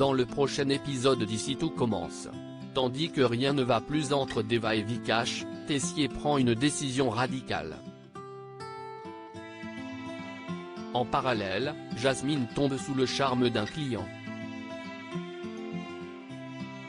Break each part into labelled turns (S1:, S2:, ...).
S1: dans le prochain épisode d'Ici tout commence. Tandis que rien ne va plus entre Deva et Vikash, Tessier prend une décision radicale. En parallèle, Jasmine tombe sous le charme d'un client.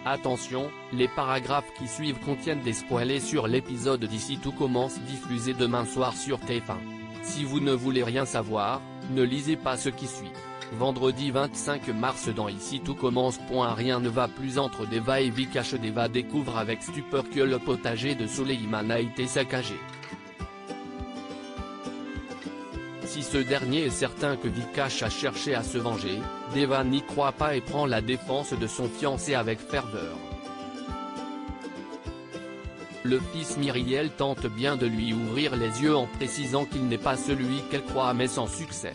S1: Attention, les paragraphes qui suivent contiennent des spoilers sur l'épisode d'Ici tout commence diffusé demain soir sur TF1. Si vous ne voulez rien savoir, ne lisez pas ce qui suit. Vendredi 25 mars dans Ici tout commence. Rien ne va plus entre Deva et Vikash. Deva découvre avec stupeur que le potager de Souleyman a été saccagé. Si ce dernier est certain que Vikash a cherché à se venger, Deva n'y croit pas et prend la défense de son fiancé avec ferveur. Le fils Myriel tente bien de lui ouvrir les yeux en précisant qu'il n'est pas celui qu'elle croit mais sans succès.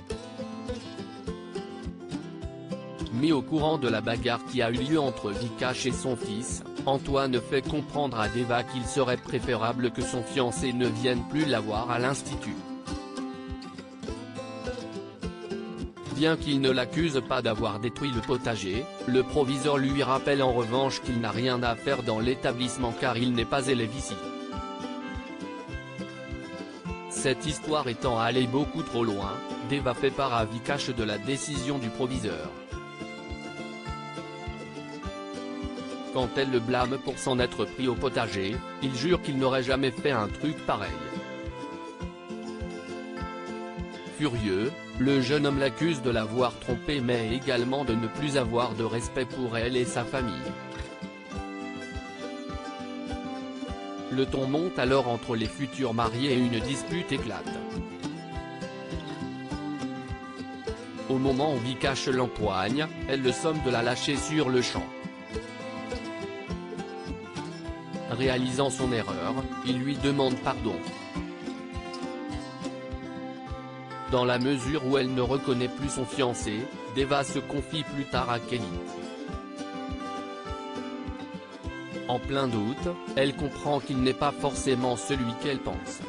S1: Mis au courant de la bagarre qui a eu lieu entre Vikash et son fils, Antoine fait comprendre à Deva qu'il serait préférable que son fiancé ne vienne plus la voir à l'institut. Bien qu'il ne l'accuse pas d'avoir détruit le potager, le proviseur lui rappelle en revanche qu'il n'a rien à faire dans l'établissement car il n'est pas élève ici. Cette histoire étant allée beaucoup trop loin, Deva fait part à Vikash de la décision du proviseur. Quand elle le blâme pour s'en être pris au potager, il jure qu'il n'aurait jamais fait un truc pareil. Furieux, le jeune homme l'accuse de l'avoir trompée mais également de ne plus avoir de respect pour elle et sa famille. Le ton monte alors entre les futurs mariés et une dispute éclate. Au moment où Vikash l'empoigne, elle le somme de la lâcher sur le champ. Réalisant son erreur, il lui demande pardon. Dans la mesure où elle ne reconnaît plus son fiancé, Deva se confie plus tard à Kelly. En plein doute, elle comprend qu'il n'est pas forcément celui qu'elle pense.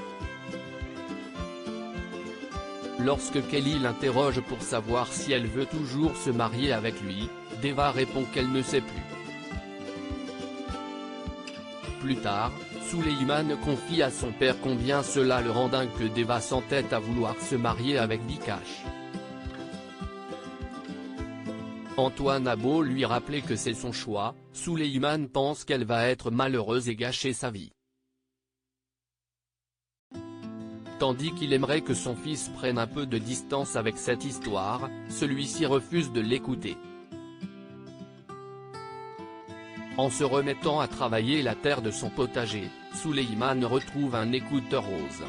S1: Lorsque Kelly l'interroge pour savoir si elle veut toujours se marier avec lui, Deva répond qu'elle ne sait plus. Plus tard, Souleyman confie à son père combien cela le rend dingue que Deva s'entête à vouloir se marier avec Vikash. Antoine a beau lui rappeler que c'est son choix, Souleyman pense qu'elle va être malheureuse et gâcher sa vie. Tandis qu'il aimerait que son fils prenne un peu de distance avec cette histoire, celui-ci refuse de l'écouter. En se remettant à travailler la terre de son potager, Souleyman retrouve un écouteur rose.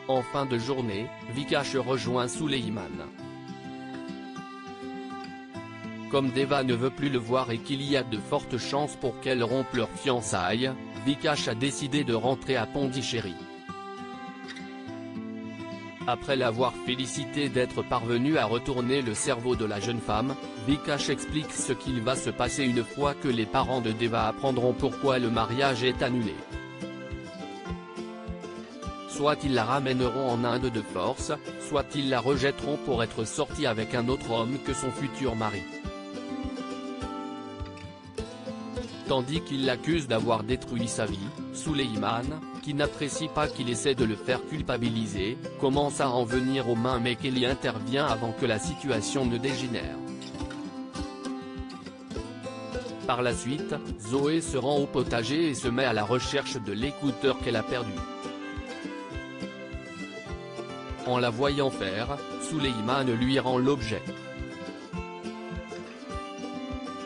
S1: En fin de journée, Vikash rejoint Souleyman. Comme Deva ne veut plus le voir et qu'il y a de fortes chances pour qu'elle rompe leur fiançailles, Vikash a décidé de rentrer à Pondichéry. Après l'avoir félicité d'être parvenu à retourner le cerveau de la jeune femme, Vikash explique ce qu'il va se passer une fois que les parents de Deva apprendront pourquoi le mariage est annulé. Soit ils la ramèneront en Inde de force, soit ils la rejetteront pour être sortie avec un autre homme que son futur mari. Tandis qu'il l'accuse d'avoir détruit sa vie, Souleyman, qui n'apprécie pas qu'il essaie de le faire culpabiliser, commence à en venir aux mains mais Kelly intervient avant que la situation ne dégénère. Par la suite, Zoé se rend au potager et se met à la recherche de l'écouteur qu'elle a perdu. En la voyant faire, Souleyman lui rend l'objet.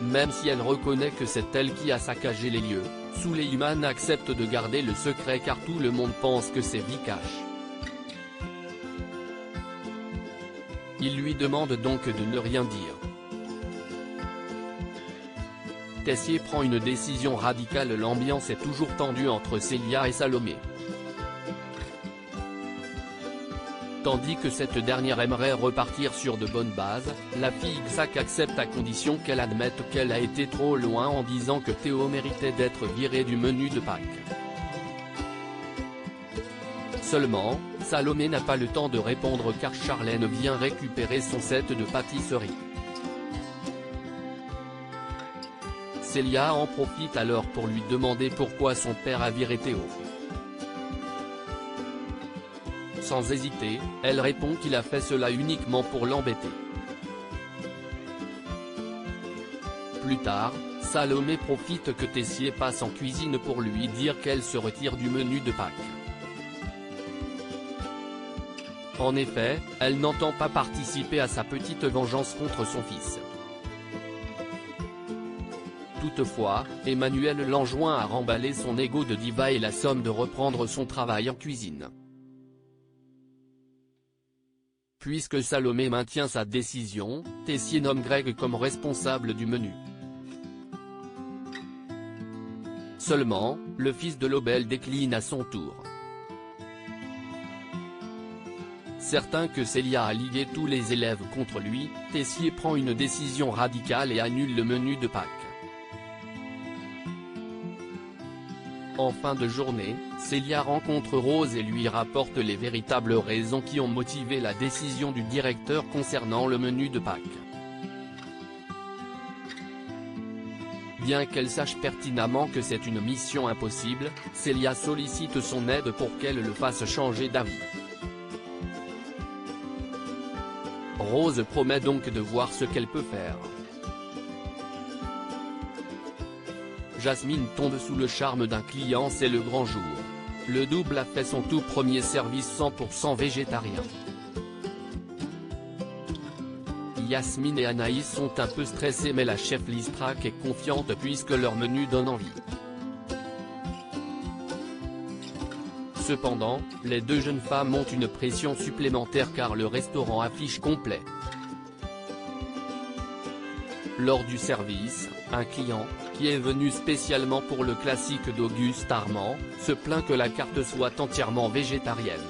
S1: Même si elle reconnaît que c'est elle qui a saccagé les lieux, Souleyman accepte de garder le secret car tout le monde pense que c'est Vikash. Il lui demande donc de ne rien dire. Tessier prend une décision radicale. L'ambiance est toujours tendue entre Célia et Salomé. Tandis que cette dernière aimerait repartir sur de bonnes bases, la fille Xac accepte à condition qu'elle admette qu'elle a été trop loin en disant que Théo méritait d'être viré du menu de Pâques. Seulement, Salomé n'a pas le temps de répondre car Charlène vient récupérer son set de pâtisserie. Célia en profite alors pour lui demander pourquoi son père a viré Théo. Sans hésiter, elle répond qu'il a fait cela uniquement pour l'embêter. Plus tard, Salomé profite que Tessier passe en cuisine pour lui dire qu'elle se retire du menu de Pâques. En effet, elle n'entend pas participer à sa petite vengeance contre son fils. Toutefois, Emmanuel l'enjoint à remballer son ego de diva et la somme de reprendre son travail en cuisine. Puisque Salomé maintient sa décision, Tessier nomme Greg comme responsable du menu. Seulement, le fils de Lobel décline à son tour. Certain que Célia a ligué tous les élèves contre lui, Tessier prend une décision radicale et annule le menu de Pâques. En fin de journée, Célia rencontre Rose et lui rapporte les véritables raisons qui ont motivé la décision du directeur concernant le menu de Pâques. Bien qu'elle sache pertinemment que c'est une mission impossible, Célia sollicite son aide pour qu'elle le fasse changer d'avis. Rose promet donc de voir ce qu'elle peut faire. Jasmine tombe sous le charme d'un client, c'est le grand jour. Le double a fait son tout premier service 100% végétarien. Yasmine et Anaïs sont un peu stressées mais la chef Listrac est confiante puisque leur menu donne envie. Cependant, les deux jeunes femmes ont une pression supplémentaire car le restaurant affiche complet. Lors du service, un client, qui est venu spécialement pour le classique d'Auguste Armand, se plaint que la carte soit entièrement végétarienne.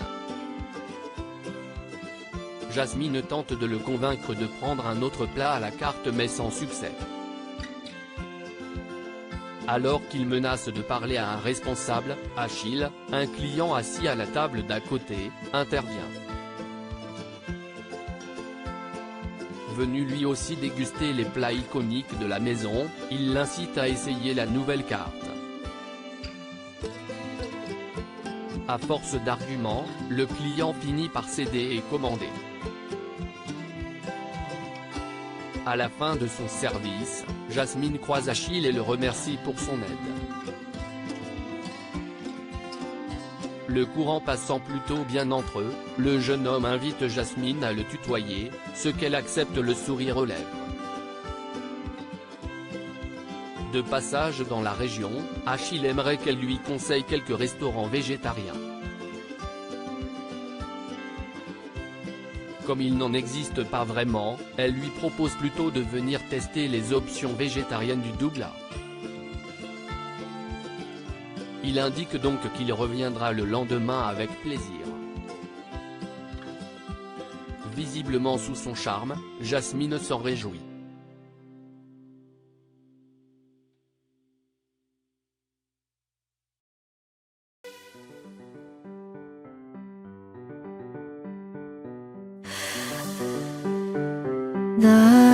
S1: Jasmine tente de le convaincre de prendre un autre plat à la carte mais sans succès. Alors qu'il menace de parler à un responsable, Achille, un client assis à la table d'à côté, intervient. Venu lui aussi déguster les plats iconiques de la maison, il l'incite à essayer la nouvelle carte. À force d'arguments, le client finit par céder et commander. À la fin de son service, Jasmine croise Achille et le remercie pour son aide. Le courant passant plutôt bien entre eux, le jeune homme invite Jasmine à le tutoyer, ce qu'elle accepte le sourire aux lèvres. De passage dans la région, Achille aimerait qu'elle lui conseille quelques restaurants végétariens. Comme il n'en existe pas vraiment, elle lui propose plutôt de venir tester les options végétariennes du Douglas. Il indique donc qu'il reviendra le lendemain avec plaisir. Visiblement sous son charme, Jasmine s'en réjouit.
S2: 나